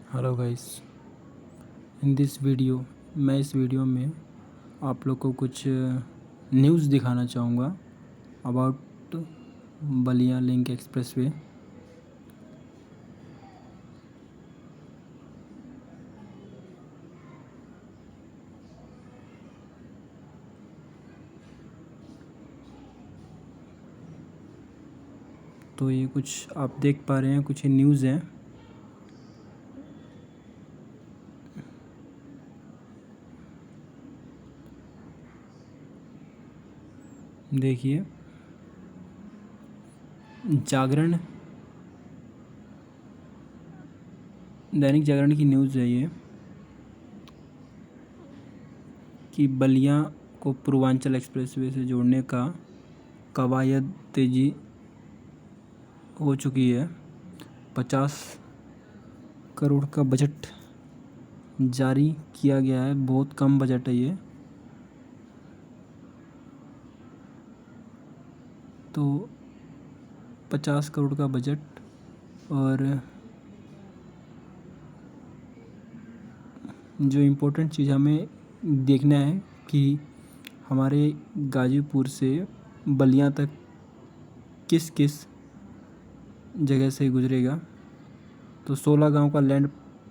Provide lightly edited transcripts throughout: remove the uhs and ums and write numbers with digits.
Hello guys, in this video मैं इस video में आप लोग को कुछ न्यूज़ दिखाना चाहूँगा अबाउट बलिया लिंक एक्सप्रेसवे। तो ये कुछ आप देख पा रहे हैं, कुछ ये न्यूज़ है। देखिए, जागरण, दैनिक जागरण की न्यूज़ है ये कि बलिया को पूर्वांचल एक्सप्रेसवे से जोड़ने का कवायद तेजी हो चुकी है। 50 करोड़ का बजट जारी किया गया है। बहुत कम बजट है ये। तो 50 करोड़ का बजट, और जो इम्पोर्टेंट चीज़ हमें देखना है कि हमारे गाजीपुर से बलिया तक किस किस जगह से गुजरेगा। तो 16 गांव का लैंड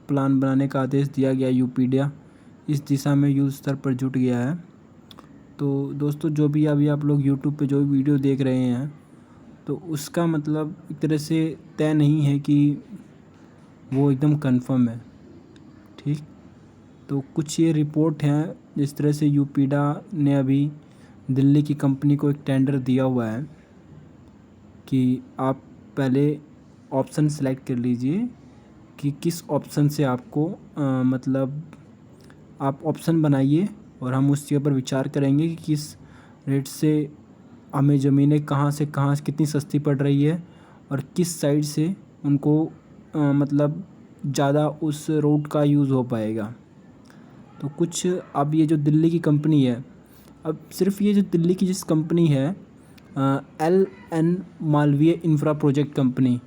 प्लान बनाने का आदेश दिया गया। यूपीडिया इस दिशा में युद्ध स्तर पर जुट गया है। तो दोस्तों, जो भी अभी आप लोग यूट्यूब पे जो भी वीडियो देख रहे हैं, तो उसका मतलब एक तरह से तय नहीं है कि वो एकदम कंफर्म है। ठीक, तो कुछ ये रिपोर्ट हैं जिस तरह से यूपीडा ने अभी दिल्ली की कंपनी को एक टेंडर दिया हुआ है कि आप पहले ऑप्शन सेलेक्ट कर लीजिए कि किस ऑप्शन से आपको मतलब आप ऑप्शन बनाइए और हम उस चीज़ पर विचार करेंगे कि किस रेट से हमें ज़मीनें कहाँ से कितनी सस्ती पड़ रही है और किस साइड से उनको मतलब ज़्यादा उस रोड का यूज़ हो पाएगा। तो कुछ अब ये जो दिल्ली की कंपनी है, अब सिर्फ ये जो दिल्ली की जिस कंपनी है LN Malviya infra project company,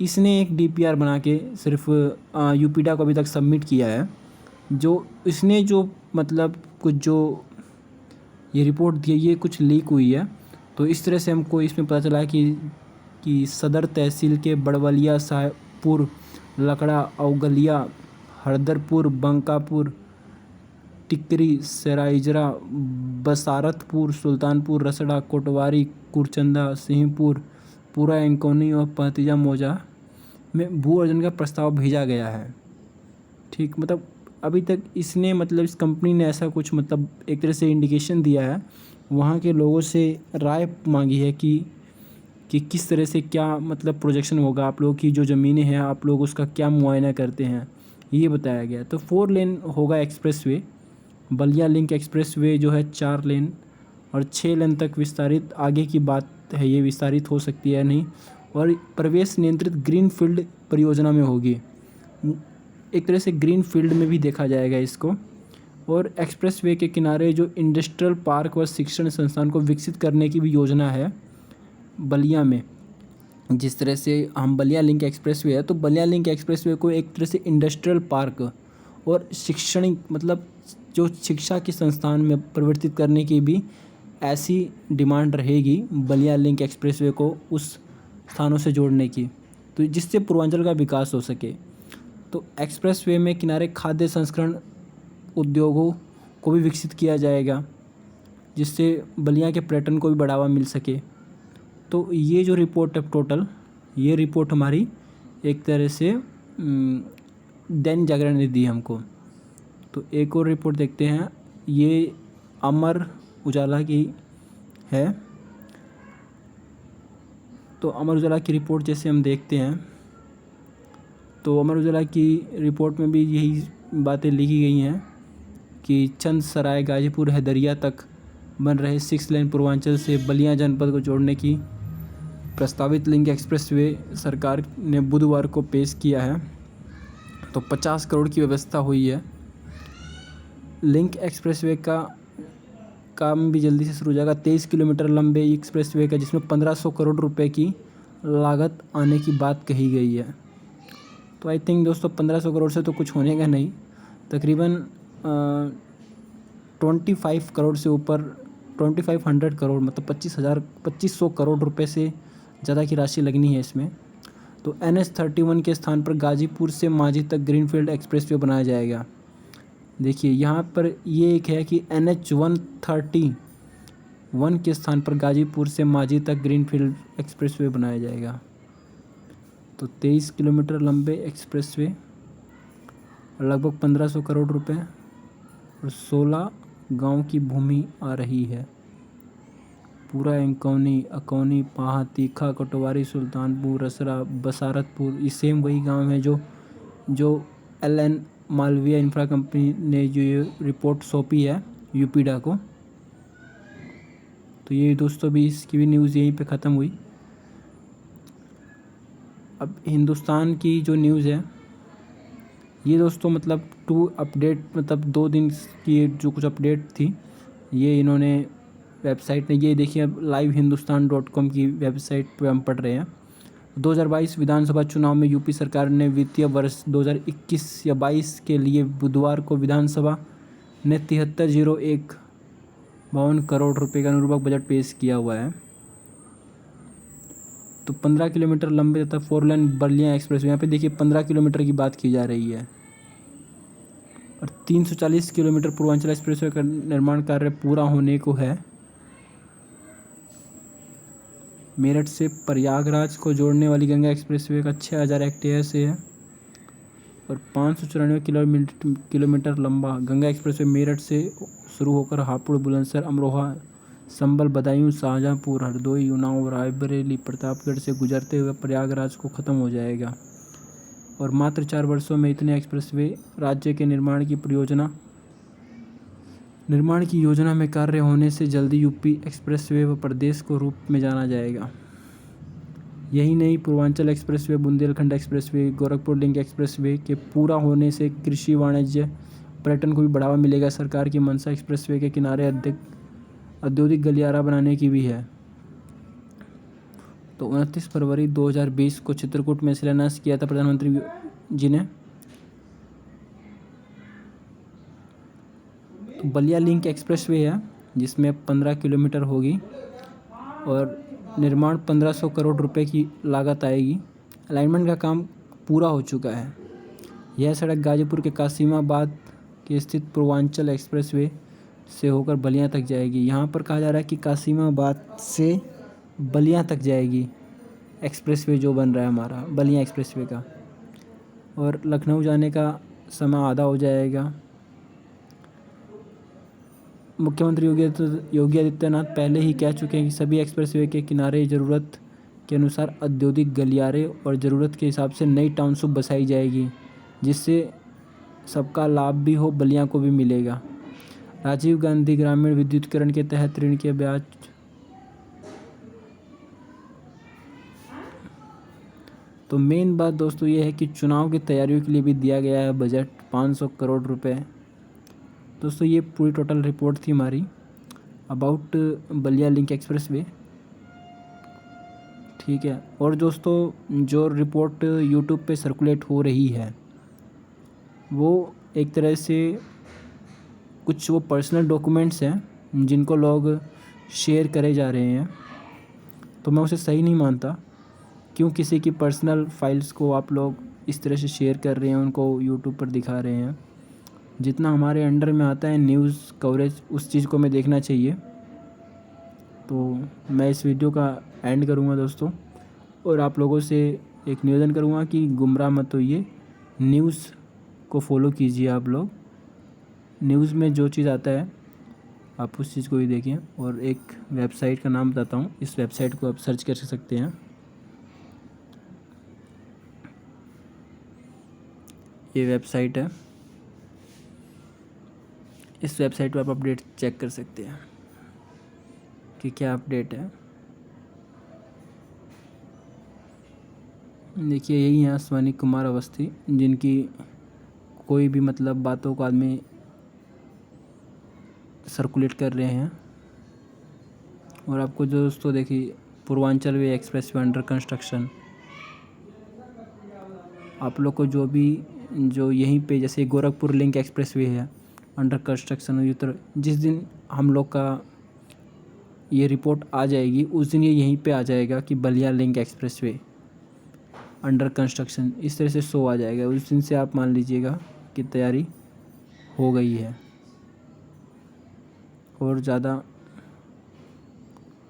इसने एक DPR बना के सिर्फ यूपीडा को अभी तक सबमिट किया है। जो इसने जो मतलब कुछ जो ये रिपोर्ट दी है, ये कुछ लीक हुई है। तो इस तरह से हमको इसमें पता चला कि सदर तहसील के बड़वलिया, साहेबपुर, लकड़ा, अवगलिया, हरदरपुर, बंकापुर, टिकरी, सराइजरा, बसारतपुर, सुल्तानपुर, रसड़ा, कोटवारी, कुरचंदा, सिंहपुर, पूरा एंकोनी और पतिजा मौजा में भू अर्जन का प्रस्ताव भेजा गया है। ठीक, मतलब अभी तक इसने मतलब इस कंपनी ने ऐसा कुछ मतलब एक तरह से इंडिकेशन दिया है, वहाँ के लोगों से राय मांगी है कि किस तरह से क्या मतलब प्रोजेक्शन होगा, आप लोगों की जो ज़मीनें हैं आप लोग उसका क्या मुआयना करते हैं, ये बताया गया। तो 4 लेन होगा एक्सप्रेसवे। बलिया लिंक एक्सप्रेसवे जो है 4 लेन और 6 लेन तक विस्तारित, आगे की बात है ये विस्तारित हो सकती है नहीं, और प्रवेश नियंत्रित ग्रीन फील्ड परियोजना में होगी। एक तरह से ग्रीन फील्ड में भी देखा जाएगा इसको। और एक्सप्रेसवे के किनारे जो इंडस्ट्रियल पार्क व शिक्षण संस्थान को विकसित करने की भी योजना है बलिया में। जिस तरह से हम बलिया लिंक एक्सप्रेसवे है, तो बलिया लिंक एक्सप्रेसवे को एक तरह से इंडस्ट्रियल पार्क और शैक्षणिक मतलब जो शिक्षा के संस्थान में परिवर्तित करने की भी ऐसी डिमांड रहेगी बलिया लिंक एक्सप्रेसवे को उस स्थानों से जोड़ने की, तो जिससे पूर्वांचल का विकास हो सके। तो एक्सप्रेसवे में किनारे खाद्य संस्करण उद्योगों को भी विकसित किया जाएगा, जिससे बलिया के पर्यटन को भी बढ़ावा मिल सके। तो ये जो रिपोर्ट है टोटल, ये रिपोर्ट हमारी एक तरह से दैनिक जागरण ने दी हमको। तो एक और रिपोर्ट देखते हैं, ये अमर उजाला की है। तो अमर उजाला की रिपोर्ट जैसे हम देखते हैं, तो अमर उजाला की रिपोर्ट में भी यही बातें लिखी गई हैं कि चंद सराय, गाजीपुर, हैदरिया तक बन रहे 6 लेन पूर्वांचल से बलिया जनपद को जोड़ने की प्रस्तावित लिंक एक्सप्रेसवे सरकार ने बुधवार को पेश किया है। तो 50 करोड़ की व्यवस्था हुई है। लिंक एक्सप्रेसवे का काम भी जल्दी से शुरू हो जाएगा। 23 किलोमीटर लंबे एक्सप्रेसवे का, जिसमें 1500 करोड़ रुपए की लागत आने की बात कही गई है। तो आई थिंक दोस्तों 1500 करोड़ से तो कुछ होने का नहीं, तकरीबन 25 करोड़ से ऊपर, 2500 करोड़ मतलब 2500 करोड़ रुपए से ज़्यादा की राशि लगनी है इसमें। तो NH-31 के स्थान पर गाजीपुर से मांझी तक ग्रीनफील्ड एक्सप्रेसवे बनाया जाएगा। देखिए यहाँ पर ये एक है कि NH-131 के स्थान पर गाजीपुर से मांझी तक ग्रीनफील्ड एक्सप्रेसवे बनाया जाएगा। तो 23 किलोमीटर लंबे एक्सप्रेसवे, लगभग 1500 करोड़ रुपए और 16 गांव की भूमि आ रही है। पूरा इंकौनी, अकौनी, पाहा, तीखा, कोटवारी, सुल्तानपुर, रसरा, बसारतपुर, ये सेम वही गांव है जो LN मालवीय इंफ्रा कंपनी ने जो ये रिपोर्ट सौंपी है यूपीडा को। तो ये दोस्तों भी इसकी भी न्यूज़ यहीं पे ख़त्म हुई। अब हिंदुस्तान की जो न्यूज़ है ये दोस्तों मतलब 2 अपडेट, मतलब 2 दिन की जो कुछ अपडेट थी ये इन्होंने वेबसाइट ने, ये देखिए अब livehindustanCom की वेबसाइट पे हम पढ़ रहे हैं। 2022 विधानसभा चुनाव में यूपी सरकार ने वित्तीय वर्ष 2021 या 22 के लिए बुधवार को विधानसभा ने 73,0152 करोड़ रुपए का अनुपूरक बजट पेश किया हुआ है। तो 15 किलोमीटर लंबे तथा 4 लेन बलिया एक्सप्रेस, यहाँ पे देखिए 15 किलोमीटर की बात की जा रही है। और 340 किलोमीटर पूर्वांचल एक्सप्रेसवे का निर्माण कार्य पूरा होने को है। मेरठ से प्रयागराज को जोड़ने वाली गंगा एक्सप्रेसवे का 6000 हेक्टेयर से है और 594 किलोमीटर लंबा गंगा एक्सप्रेसवे मेरठ से शुरू होकर हापुड़, बुलंदशहर, अमरोहा, संबल, बदायूं, शाहजहांपुर, हरदोई, उन्नाव, रायबरेली, प्रतापगढ़ से गुजरते हुए प्रयागराज को ख़त्म हो जाएगा। और मात्र 4 वर्षों में इतने एक्सप्रेसवे राज्य के निर्माण की योजना में कार्य होने से जल्दी यूपी एक्सप्रेसवे व प्रदेश को रूप में जाना जाएगा। यही नहीं, Purvanchal expressway, Bundelkhand expressway, Gorakhpur link expressway के पूरा होने से कृषि, वाणिज्य, पर्यटन को भी बढ़ावा मिलेगा। सरकार की मंशा एक्सप्रेसवे के किनारे औद्योगिक गलियारा बनाने की भी है। तो 29 फरवरी 2020 को चित्रकूट में शिलान्यास किया था प्रधानमंत्री जी ने। तो बलिया लिंक एक्सप्रेसवे है जिसमें 15 किलोमीटर होगी और निर्माण 1500 करोड़ रुपए की लागत आएगी। अलाइनमेंट का काम पूरा हो चुका है। यह सड़क गाजीपुर के कासिमाबाद के स्थित पूर्वांचल एक्सप्रेसवे से होकर बलिया तक जाएगी। यहाँ पर कहा जा रहा है कि कासिमाबाद से बलिया तक जाएगी एक्सप्रेसवे जो बन रहा है हमारा बलिया एक्सप्रेसवे का, और लखनऊ जाने का समय आधा हो जाएगा। मुख्यमंत्री योगी आदित्यनाथ पहले ही कह चुके हैं कि सभी एक्सप्रेसवे के किनारे ज़रूरत के अनुसार औद्योगिक गलियारे और ज़रूरत के हिसाब से नई टाउनशिप बसाई जाएगी, जिससे सबका लाभ भी हो, बलिया को भी मिलेगा। राजीव गांधी ग्रामीण विद्युतीकरण के तहत ऋण के ब्याज तो मेन बात दोस्तों ये है कि चुनाव की तैयारियों के लिए भी दिया गया है बजट 500 करोड़ रुपए। दोस्तों ये पूरी टोटल रिपोर्ट थी हमारी अबाउट बलिया लिंक एक्सप्रेसवे, ठीक है। और दोस्तों जो रिपोर्ट यूट्यूब पे सर्कुलेट हो रही है वो एक तरह से कुछ वो पर्सनल डॉक्यूमेंट्स हैं जिनको लोग शेयर करे जा रहे हैं, तो मैं उसे सही नहीं मानता। क्यों किसी की पर्सनल फाइल्स को आप लोग इस तरह से शेयर कर रहे हैं, उनको यूट्यूब पर दिखा रहे हैं। जितना हमारे अंडर में आता है न्यूज़ कवरेज उस चीज़ को मैं देखना चाहिए। तो मैं इस वीडियो का एंड करूँगा दोस्तों, और आप लोगों से एक निवेदन करूँगा कि गुमराह मत होइए, न्यूज़ को फॉलो कीजिए। आप लोग न्यूज़ में जो चीज़ आता है आप उस चीज़ को ही देखें। और एक वेबसाइट का नाम बताता हूँ, इस वेबसाइट को आप सर्च कर सकते हैं। ये वेबसाइट है, इस वेबसाइट पर आप अपडेट चेक कर सकते हैं कि क्या अपडेट है। देखिए यही हैं अश्वनी कुमार अवस्थी, जिनकी कोई भी मतलब बातों को आदमी सर्कुलेट कर रहे हैं। और आपको जो दोस्तों देखिए पूर्वांचल वे एक्सप्रेस वे अंडर कंस्ट्रक्शन, आप लोग को जो यहीं पे जैसे गोरखपुर लिंक एक्सप्रेसवे है अंडर कंस्ट्रक्शन हुई, तो जिस दिन हम लोग का ये रिपोर्ट आ जाएगी उस दिन ये यहीं पे आ जाएगा कि Ballia link expressway under construction, इस तरह से शो आ जाएगा। उस दिन से आप मान लीजिएगा कि तैयारी हो गई है। और ज़्यादा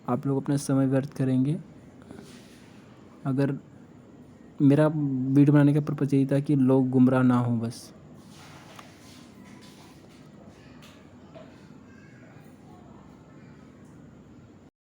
आप लोग अपना समय व्यर्थ करेंगे। अगर मेरा वीडियो बनाने का पर्पज़ यही था कि लोग गुमराह ना हों बस।